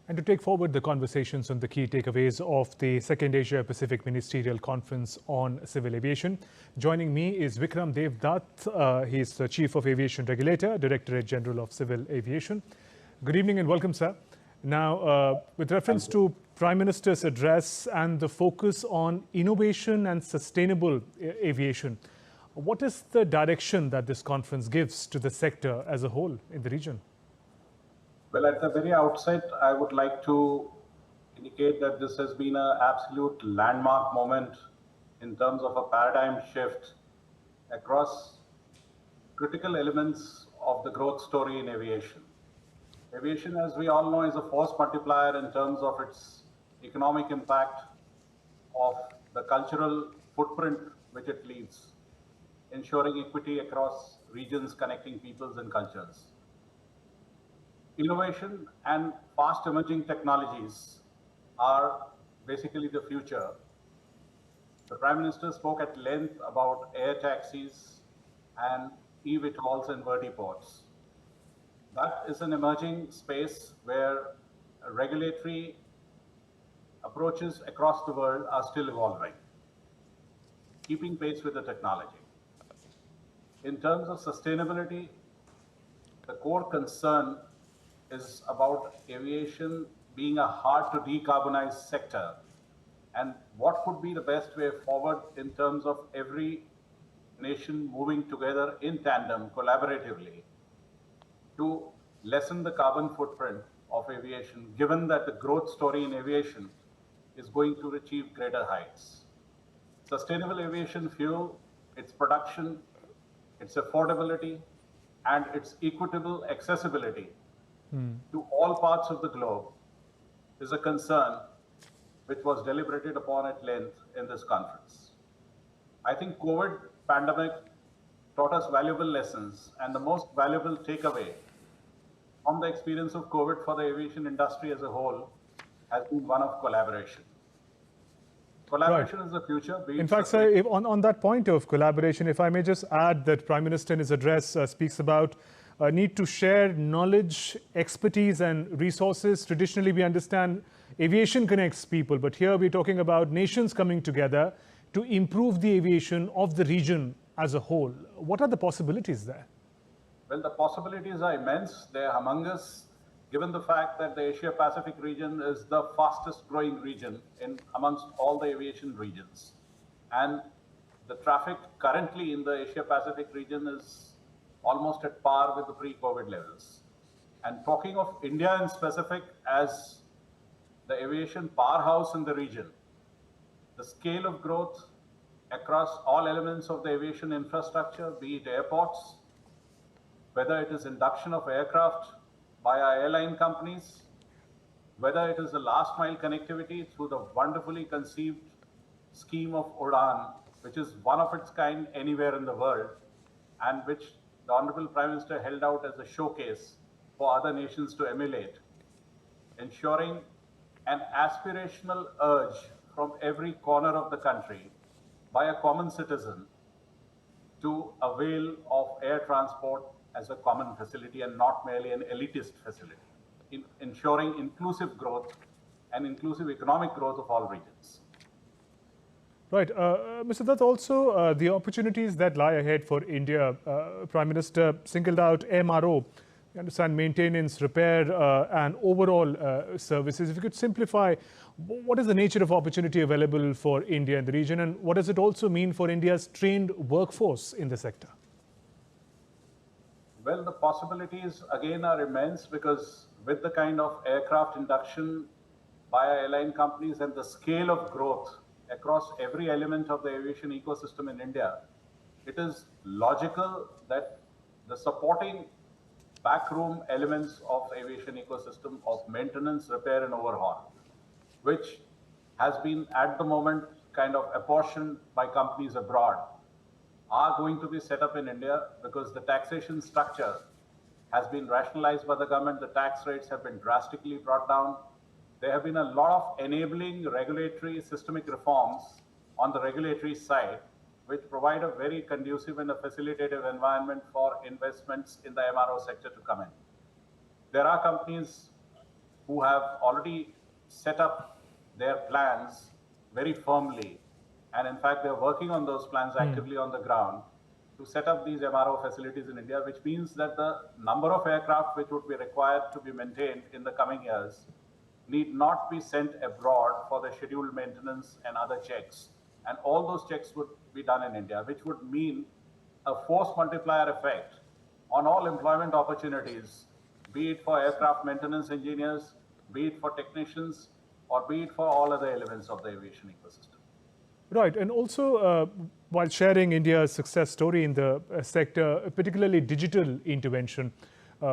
and to take forward the conversations on the key takeaways of the Second Asia Pacific Ministerial Conference on Civil Aviation. Joining me is Vikram Dev Dutt. He's the Chief of Aviation Regulator, Directorate General of Civil Aviation. Good evening and welcome, sir. Now, with reference to Prime Minister's address and the focus on innovation and sustainable aviation, what is the direction that this conference gives to the sector as a whole in the region? Well, at the very outset, I would like to indicate that this has been an absolute landmark moment in terms of a paradigm shift across critical elements of the growth story in aviation. Aviation, as we all know, is a force multiplier in terms of its economic impact, of the cultural footprint which it leaves, ensuring equity across regions, connecting peoples and cultures. Innovation and fast emerging technologies are basically the future. The Prime Minister spoke at length about air taxis and eVTOLs and vertiports. That is an emerging space where regulatory approaches across the world are still evolving, keeping pace with the technology. In terms of sustainability, the core concern is about aviation being a hard to decarbonize sector, and what could be the best way forward in terms of every nation moving together in tandem, collaboratively, to lessen the carbon footprint of aviation, given that the growth story in aviation is going to achieve greater heights. Sustainable aviation fuel, its production, its affordability, and its equitable accessibility to all parts of the globe is a concern which was deliberated upon at length in this conference. I think COVID pandemic taught us valuable lessons, and the most valuable takeaway from the experience of COVID for the aviation industry as a whole has been one of collaboration. Collaboration is the future. In fact, sir, on that point of collaboration, if I may just add that Prime Minister in his address speaks about need to share knowledge, expertise and resources. Traditionally, we understand aviation connects people, but here we're talking about nations coming together to improve the aviation of the region as a whole. What are the possibilities there? Well, the possibilities are immense. They're humongous, given the fact that the Asia-Pacific region is the fastest growing region amongst all the aviation regions. And the traffic currently in the Asia-Pacific region is almost at par with the pre-COVID levels. And talking of India in specific as the aviation powerhouse in the region, the scale of growth across all elements of the aviation infrastructure, be it airports, whether it is induction of aircraft by our airline companies, whether it is the last mile connectivity through the wonderfully conceived scheme of UDAN, which is one of its kind anywhere in the world, and which the Honorable Prime Minister held out as a showcase for other nations to emulate, ensuring an aspirational urge from every corner of the country by a common citizen to avail of air transport as a common facility and not merely an elitist facility, in ensuring inclusive growth and inclusive economic growth of all regions. Right. Mr. Dutt, also the opportunities that lie ahead for India. Prime Minister singled out MRO, you understand, maintenance, repair and overall services. If you could simplify, what is the nature of opportunity available for India in the region, and what does it also mean for India's trained workforce in the sector? Well, the possibilities again are immense, because with the kind of aircraft induction by airline companies and the scale of growth across every element of the aviation ecosystem in India, it is logical that the supporting backroom elements of aviation ecosystem of maintenance, repair and overhaul, which has been at the moment kind of apportioned by companies abroad, are going to be set up in India, because the taxation structure has been rationalized by the government. The tax rates have been drastically brought down. There have been a lot of enabling regulatory systemic reforms on the regulatory side, which provide a very conducive and a facilitative environment for investments in the MRO sector to come in. There are companies who have already set up their plans very firmly. And in fact, they're working on those plans actively on the ground to set up these MRO facilities in India, which means that the number of aircraft which would be required to be maintained in the coming years need not be sent abroad for the scheduled maintenance and other checks. And all those checks would be done in India, which would mean a force multiplier effect on all employment opportunities, be it for aircraft maintenance engineers, be it for technicians, or be it for all other elements of the aviation ecosystem. Right, and also while sharing India's success story in the sector, particularly digital intervention,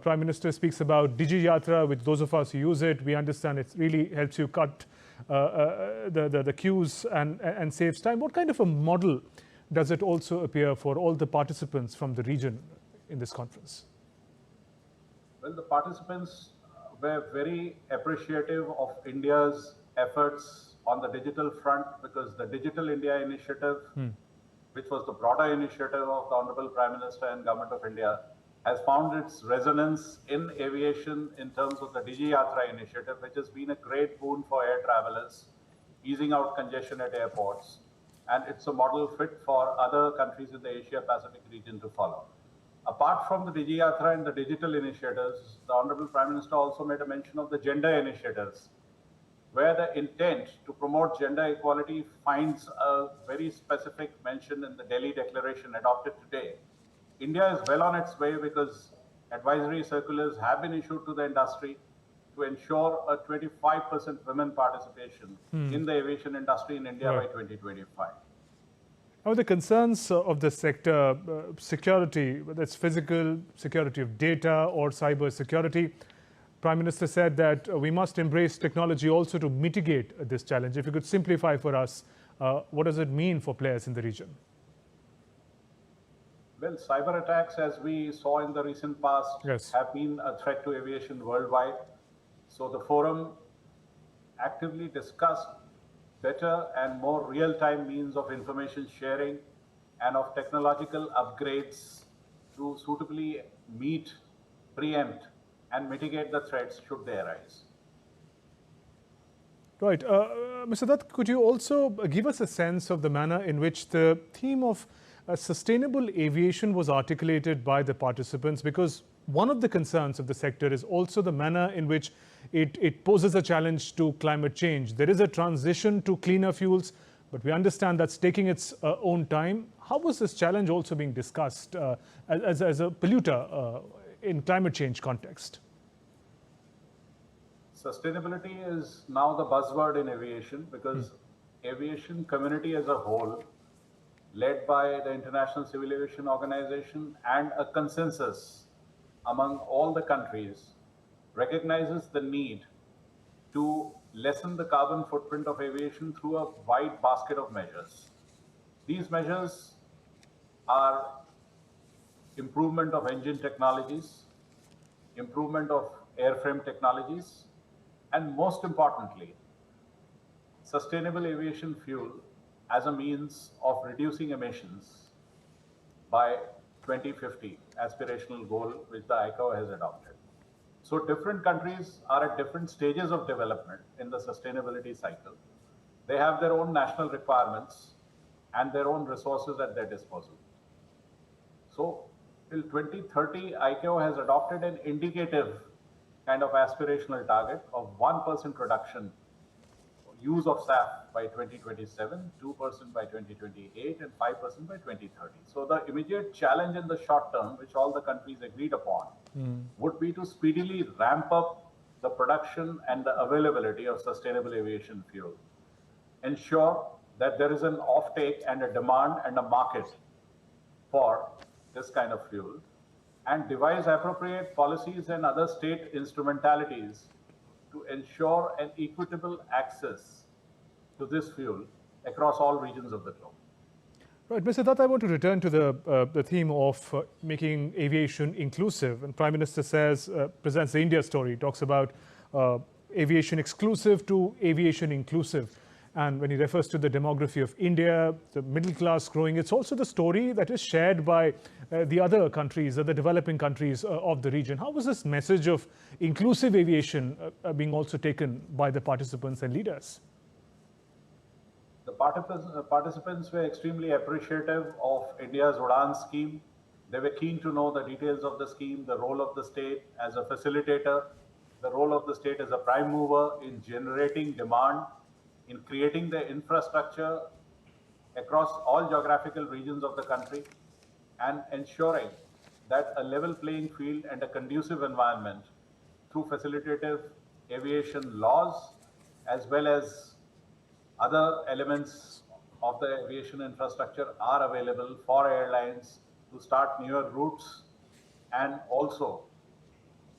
Prime Minister speaks about Digi Yatra, which those of us who use it, we understand it really helps you cut the queues and saves time. What kind of a model does it also appear for all the participants from the region in this conference? Well, the participants were very appreciative of India's efforts on the digital front, because the Digital India Initiative, which was the broader initiative of the Honorable Prime Minister and Government of India, has found its resonance in aviation in terms of the Digi Yatra initiative, which has been a great boon for air travelers, easing out congestion at airports. And it's a model fit for other countries in the Asia-Pacific region to follow. Apart from the Digi Yatra and the digital initiatives, the Honorable Prime Minister also made a mention of the gender initiatives, where the intent to promote gender equality finds a very specific mention in the Delhi Declaration adopted today. India is well on its way, because advisory circulars have been issued to the industry to ensure a 25% women participation in the aviation industry in India by 2025. Now, the concerns of the sector, security, whether it's physical security of data or cyber security, Prime Minister said that we must embrace technology also to mitigate this challenge. If you could simplify for us, what does it mean for players in the region? Well, cyber attacks, as we saw in the recent past, have been a threat to aviation worldwide. So the forum actively discussed better and more real-time means of information sharing and of technological upgrades to suitably meet, preempt, and mitigate the threats should they arise. Right. Mr. Dutt, could you also give us a sense of the manner in which the theme of sustainable aviation was articulated by the participants? Because one of the concerns of the sector is also the manner in which it poses a challenge to climate change. There is a transition to cleaner fuels, but we understand that's taking its own time. How was this challenge also being discussed as a polluter in climate change context? Sustainability is now the buzzword in aviation, because aviation community as a whole, led by the International Civil Aviation Organization and a consensus among all the countries, recognizes the need to lessen the carbon footprint of aviation through a wide basket of measures. These measures are improvement of engine technologies, improvement of airframe technologies, and most importantly, sustainable aviation fuel as a means of reducing emissions by 2050, aspirational goal which the ICAO has adopted. So different countries are at different stages of development in the sustainability cycle. They have their own national requirements and their own resources at their disposal. So till 2030, ICAO has adopted an indicative kind of aspirational target of 1% reduction use of SAF by 2027, 2% by 2028, and 5% by 2030. So the immediate challenge in the short term, which all the countries agreed upon, would be to speedily ramp up the production and the availability of sustainable aviation fuel. Ensure that there is an offtake and a demand and a market for this kind of fuel, and devise appropriate policies and other state instrumentalities to ensure an equitable access to this fuel across all regions of the globe. Right, Mr. Dutt, I want to return to the theme of making aviation inclusive. And Prime Minister says, presents the India story, talks about aviation exclusive to aviation inclusive. And when he refers to the demography of India, the middle class growing, it's also the story that is shared by the other countries, the developing countries of the region. How was this message of inclusive aviation being also taken by the participants and leaders? The participants were extremely appreciative of India's UDAN scheme. They were keen to know the details of the scheme, the role of the state as a facilitator, the role of the state as a prime mover in generating demand, in creating the infrastructure across all geographical regions of the country, and ensuring that a level playing field and a conducive environment through facilitative aviation laws, as well as other elements of the aviation infrastructure, are available for airlines to start newer routes, and also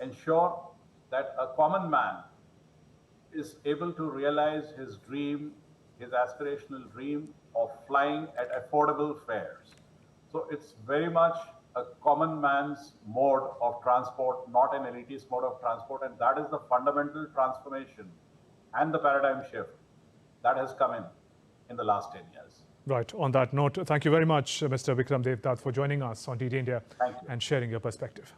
ensure that a common man is able to realize his dream, his aspirational dream of flying at affordable fares. So it's very much a common man's mode of transport, not an elitist mode of transport. And that is the fundamental transformation and the paradigm shift that has come in the last 10 years. Right. On that note, thank you very much, Mr. Vikram Devdutt, for joining us on DD India and sharing your perspective.